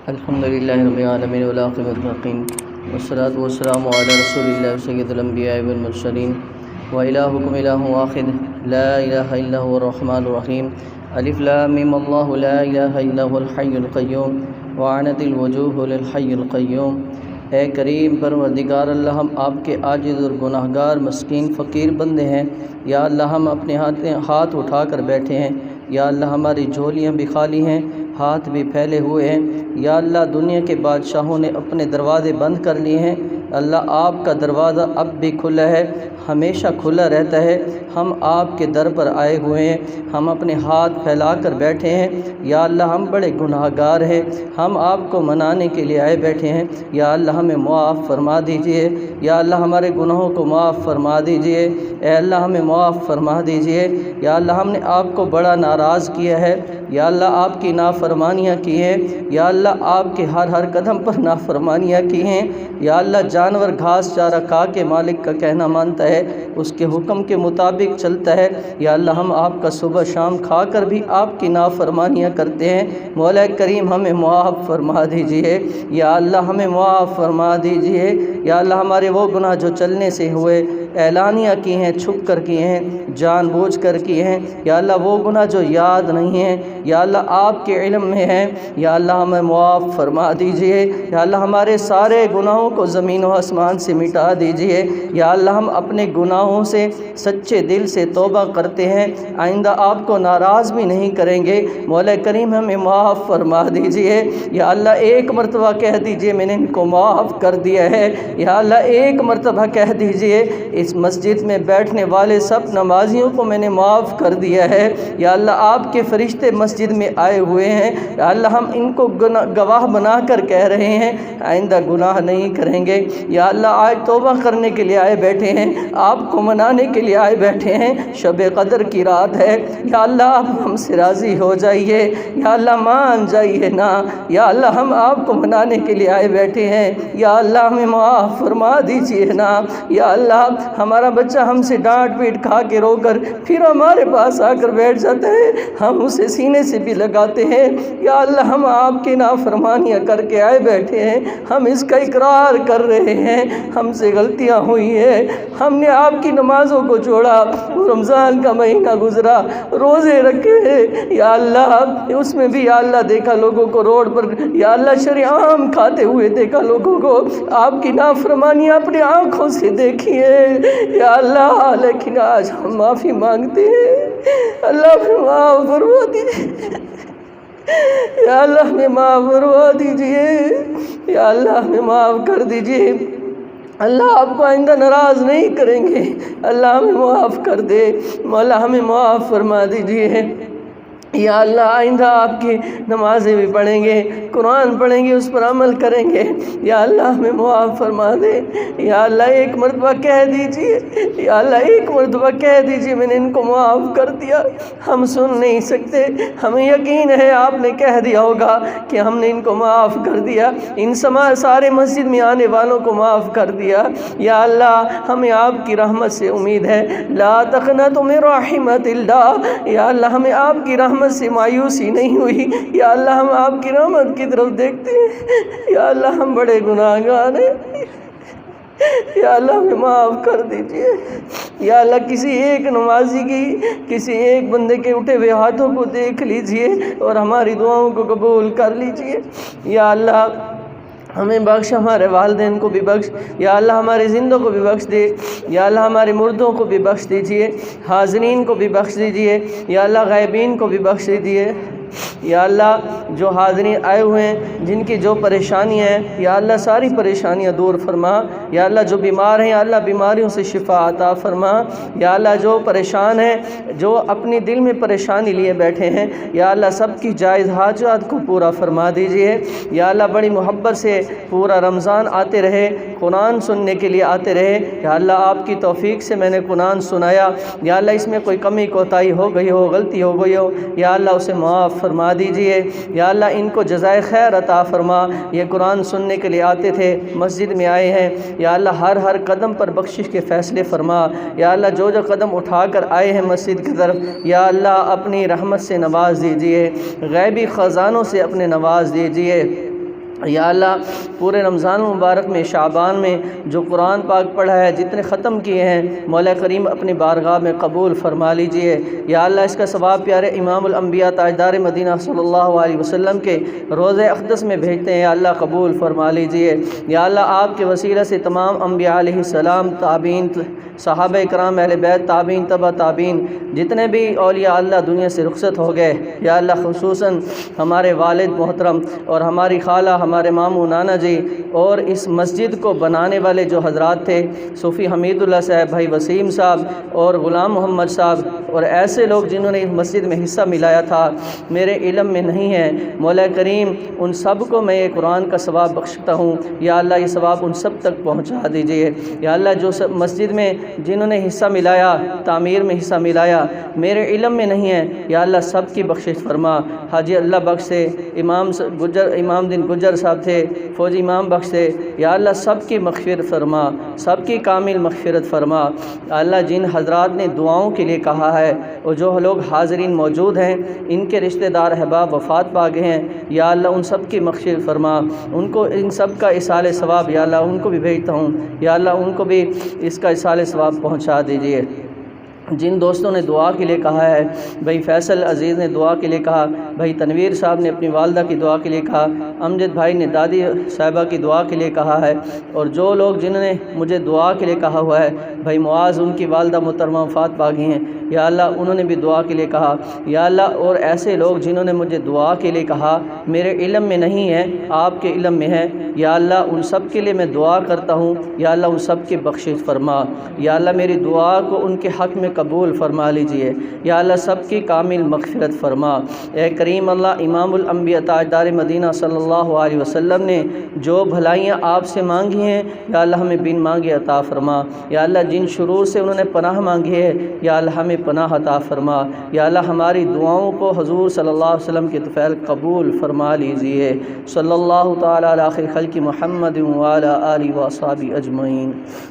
الحمد للہ رب العالمین والعاقبۃ للمتقین والصلاۃ والسلام علی رسول اللہ سید الانبیاء والمرسلین وإلہکم الہ واحد لا الہ الا هو الرحمن الرحیم الف لام میم اللہ لا الہ الا هو الحی القیوم وعنت الوجوہ للحی القیوم۔ اے کریم پروردگار اللہ، ہم آپ کے عاجز اور گناہ گار مسکین فقیر بندے ہیں۔ یا اللہ، ہم اپنے ہاتھ اٹھا کر بیٹھے ہیں۔ یا اللہ، ہماری جھولیاں بھی خالی ہیں، ہاتھ بھی پھیلے ہوئے ہیں۔ یا اللہ، دنیا کے بادشاہوں نے اپنے دروازے بند کر لیے ہیں، اللہ آپ کا دروازہ اب بھی کھلا ہے، ہمیشہ کھلا رہتا ہے۔ ہم آپ کے در پر آئے ہوئے ہیں، ہم اپنے ہاتھ پھیلا کر بیٹھے ہیں۔ یا اللہ، ہم بڑے گناہ گار ہیں، ہم آپ کو منانے کے لیے آئے بیٹھے ہیں۔ یا اللہ، ہمیں معاف فرما دیجئے۔ یا اللہ، ہمارے گناہوں کو معاف فرما دیجئے۔ اے اللہ، ہمیں معاف فرما دیجئے۔ یا اللہ، ہم نے آپ کو بڑا ناراض کیا ہے۔ یا اللہ، آپ کی نافرمانیاں کی ہیں۔ یا اللہ، آپ کے ہر قدم پر نافرمانیاں کی ہیں۔ یا اللہ، جانور گھاس چارہ کھا کے مالک کا کہنا مانتا ہے، اس کے حکم کے مطابق چلتا ہے۔ یا اللہ، ہم آپ کا صبح شام کھا کر بھی آپ کی نافرمانیاں کرتے ہیں۔ مولا کریم، ہمیں معاف فرما دیجئے۔ یا اللہ، ہمیں معاف فرما دیجئے۔ یا اللہ، ہمارے وہ گناہ جو چلنے سے ہوئے، اعلانیہ کی ہیں، چھپ کر کی ہیں، جان بوجھ کر کی ہیں، یا اللہ وہ گناہ جو یاد نہیں ہیں، یا اللہ آپ کے علم میں ہیں، یا اللہ ہمیں معاف فرما دیجئے۔ یا اللہ، ہمارے سارے گناہوں کو زمین و آسمان سے مٹا دیجئے۔ یا اللہ، ہم اپنے گناہوں سے سچے دل سے توبہ کرتے ہیں، آئندہ آپ کو ناراض بھی نہیں کریں گے۔ مولا کریم، ہمیں معاف فرما دیجئے۔ یا اللہ، ایک مرتبہ کہہ دیجئے میں نے ان کو معاف کر دیا ہے۔ یا اللہ، ایک مرتبہ کہہ دیجئے اس مسجد میں بیٹھنے والے سب نمازیوں کو میں نے معاف کر دیا ہے۔ یا اللہ، آپ کے فرشتے مسجد میں آئے ہوئے ہیں، یا اللہ ہم ان کو گواہ بنا کر کہہ رہے ہیں آئندہ گناہ نہیں کریں گے۔ یا اللہ، آج توبہ کرنے کے لیے آئے بیٹھے ہیں، آپ کو منانے کے لیے آئے بیٹھے ہیں، شب قدر کی رات ہے۔ یا اللہ، آپ ہم سے راضی ہو جائیے، یا اللہ مان جائیے نا۔ یا اللہ، ہم آپ کو منانے کے لیے آئے بیٹھے ہیں، یا اللہ ہمیں معاف فرما دیجئے نا۔ یا اللہ، ہمارا بچہ ہم سے ڈانٹ پیٹ کھا کے رو کر پھر ہمارے پاس آ کر بیٹھ جاتا ہے، ہم اسے سینے سے بھی لگاتے ہیں۔ یا اللہ، ہم آپ کی نافرمانیاں کر کے آئے بیٹھے ہیں، ہم اس کا اقرار کر رہے ہیں ہم سے غلطیاں ہوئی ہیں، ہم نے آپ کی نمازوں کو چھوڑا، رمضان کا مہینہ گزرا، روزے رکھے ہیں، یا اللہ اس میں بھی یا اللہ دیکھا لوگوں کو روڈ پر یا اللہ شریعام کھاتے ہوئے دیکھا، لوگوں کو آپ کی نافرمانیاں اپنی آنکھوں سے دیکھی ہے۔ یا اللہ، لیکن آج ہم معافی مانگتے ہیں، اللہ ہمیں معاف فرما دیجیے۔ یا اللہ، ہمیں معاف فرما دیجیے۔ یا اللہ، ہمیں معاف کر دیجیے۔ اللہ آپ کو آئندہ ناراض نہیں کریں گے، اللہ ہمیں معاف کر دے۔ مولا ہمیں معاف فرما دیجیے۔ یا اللہ، آئندہ آپ کی نمازیں بھی پڑھیں گے، قرآن پڑھیں گے، اس پر عمل کریں گے۔ یا اللہ، ہمیں معاف فرما دے۔ یا اللہ، ایک مرتبہ کہہ دیجئے، یا اللہ ایک مرتبہ کہہ دیجئے میں نے ان کو معاف کر دیا۔ ہم سن نہیں سکتے، ہمیں یقین ہے آپ نے کہہ دیا ہوگا کہ ہم نے ان کو معاف کر دیا، ان سارے مسجد میں آنے والوں کو معاف کر دیا۔ یا اللہ، ہمیں آپ کی رحمت سے امید ہے، لا تقنطوا من رحمت اللہ۔ یا اللہ، ہمیں آپ کی رحمت سے مایوسی نہیں ہوئی۔ یا اللہ، ہم آپ کی رحمت کی طرف دیکھتے ہیں۔ یا اللہ، ہم بڑے گناہ گار ہیں، یا اللہ ہمیں معاف کر دیجئے۔ یا اللہ، کسی ایک نمازی کی، کسی ایک بندے کے اٹھے ہوئے ہاتھوں کو دیکھ لیجئے اور ہماری دعاؤں کو قبول کر لیجئے۔ یا اللہ، ہمیں بخش، ہمارے والدین کو بھی بخش۔ یا اللہ، ہمارے زندوں کو بھی بخش دے۔ یا اللہ، ہمارے مردوں کو بھی بخش دیجئے، حاضرین کو بھی بخش دیجئے۔ یا اللہ، غائبین کو بھی بخش دیجئے۔ یا اللہ، جو حاضرین آئے ہوئے ہیں، جن کی جو پریشانیاں ہیں، یا اللہ ساری پریشانیاں دور فرما۔ یا اللہ، جو بیمار ہیں، یا اللہ بیماریوں سے شفا عطا فرما۔ یا اللہ، جو پریشان ہیں، جو اپنی دل میں پریشانی لیے بیٹھے ہیں، یا اللہ سب کی جائز حاجات کو پورا فرما دیجئے۔ یا اللہ، بڑی محبت سے پورا رمضان آتے رہے، قرآن سننے کے لیے آتے رہے۔ یا اللہ، آپ کی توفیق سے میں نے قرآن سنایا، یا اللہ اس میں کوئی کمی کوتاہی ہو گئی ہو، غلطی ہو گئی ہو، یا اللہ اسے معاف فرما دیجئے۔ یا اللہ، ان کو جزائے خیر عطا فرما۔ یہ قرآن سننے کے لیے آتے تھے، مسجد میں آئے ہیں، یا اللہ ہر قدم پر بخشش کے فیصلے فرما۔ یا اللہ، جو قدم اٹھا کر آئے ہیں مسجد کی طرف، یا اللہ اپنی رحمت سے نواز دیجئے، غیبی خزانوں سے اپنے نواز دیجئے۔ یا اللہ پورے رمضان المبارک میں شعبان میں جو قرآن پاک پڑھا ہے، جتنے ختم کیے ہیں، مولا کریم اپنی بارگاہ میں قبول فرما لیجئے۔ یا اللہ اس کا ثواب پیارے امام الانبیاء تاجدار مدینہ صلی اللہ علیہ وسلم کے روضہ اقدس میں بھیجتے ہیں، یا اللہ قبول فرما لیجئے۔ یا اللہ آپ کے وسیلہ سے تمام انبیاء علیہ السلام، تابعین، صحابہ کرام، اہل بیت، تابعین، تبع تابعین، جتنے بھی اولیاء اللہ دنیا سے رخصت ہو گئے، یا اللہ خصوصاً ہمارے والد محترم اور ہماری خالہ، ہمارے ماموں نانا جی، اور اس مسجد کو بنانے والے جو حضرات تھے، صوفی حمید اللہ صاحب، بھائی وسیم صاحب اور غلام محمد صاحب، اور ایسے لوگ جنہوں نے اس مسجد میں حصہ ملایا تھا، میرے علم میں نہیں ہے، مولا کریم ان سب کو میں یہ قرآن کا ثواب بخشتا ہوں۔ یا اللہ یہ ثواب ان سب تک پہنچا دیجئے۔ یا اللہ جو مسجد میں جنہوں نے حصہ ملایا، تعمیر میں حصہ ملایا، میرے علم میں نہیں ہے، یا اللہ سب کی بخشش فرما۔ حاجی اللہ بخش سے، امام دین گجر صاحب تھے، فوجی امام بخش سے، یا اللہ سب کی مغفرت فرما، سب کی کامل مغفرت فرما۔ اللہ جن حضرات نے دعاؤں کے لیے کہا ہے اور جو لوگ حاضرین موجود ہیں، ان کے رشتہ دار احباب وفات پا گئے ہیں، یا اللہ ان سب کی مغفرت فرما، ان کو ان سب کا ایصال ثواب، یا اللہ ان کو بھی بھیجتا ہوں، یا اللہ ان کو بھی اس کا ایصال ثواب پہنچا دیجئے۔ جن دوستوں نے دعا کے لیے کہا ہے، بھائی فیصل عزیز نے دعا کے لیے کہا، بھائی تنویر صاحب نے اپنی والدہ کی دعا کے لیے کہا، امجد بھائی نے دادی صاحبہ کی دعا کے لیے کہا ہے، اور جو لوگ جنہوں نے مجھے دعا کے لیے کہا ہوا ہے، بھائی معاذ ان کی والدہ محترمہ وفات پا گئی ہیں، یا اللہ انہوں نے بھی دعا کے لیے کہا، یا اللہ اور ایسے لوگ جنہوں نے مجھے دعا کے لیے کہا، میرے علم میں نہیں ہے، آپ کے علم میں ہے، یا اللہ ان سب کے لیے میں دعا کرتا ہوں، یا اللہ ان سب کی بخشش فرما۔ یا اللہ میری دعا کو ان کے حق میں قبول فرما لیجئے، یا اللہ سب کی کامل مغفرت فرما۔ اے کریم اللہ، امام الانبیاء تاجدار مدینہ صلی اللہ علیہ وسلم نے جو بھلائیاں آپ سے مانگی ہیں، یا اللہ ہمیں بن مانگے عطا فرما۔ یا اللہ جن شرور سے انہوں نے پناہ مانگی ہے، یا اللہ ہمیں پناہ عطا فرما۔ یا اللہ ہماری دعاؤں کو حضور صلی اللہ علیہ وسلم کے طفیل قبول فرما لیجئے۔ صلی اللہ تعالی علی خیر خلق محمد وعلی آلہ و اصحابہ اجمعین۔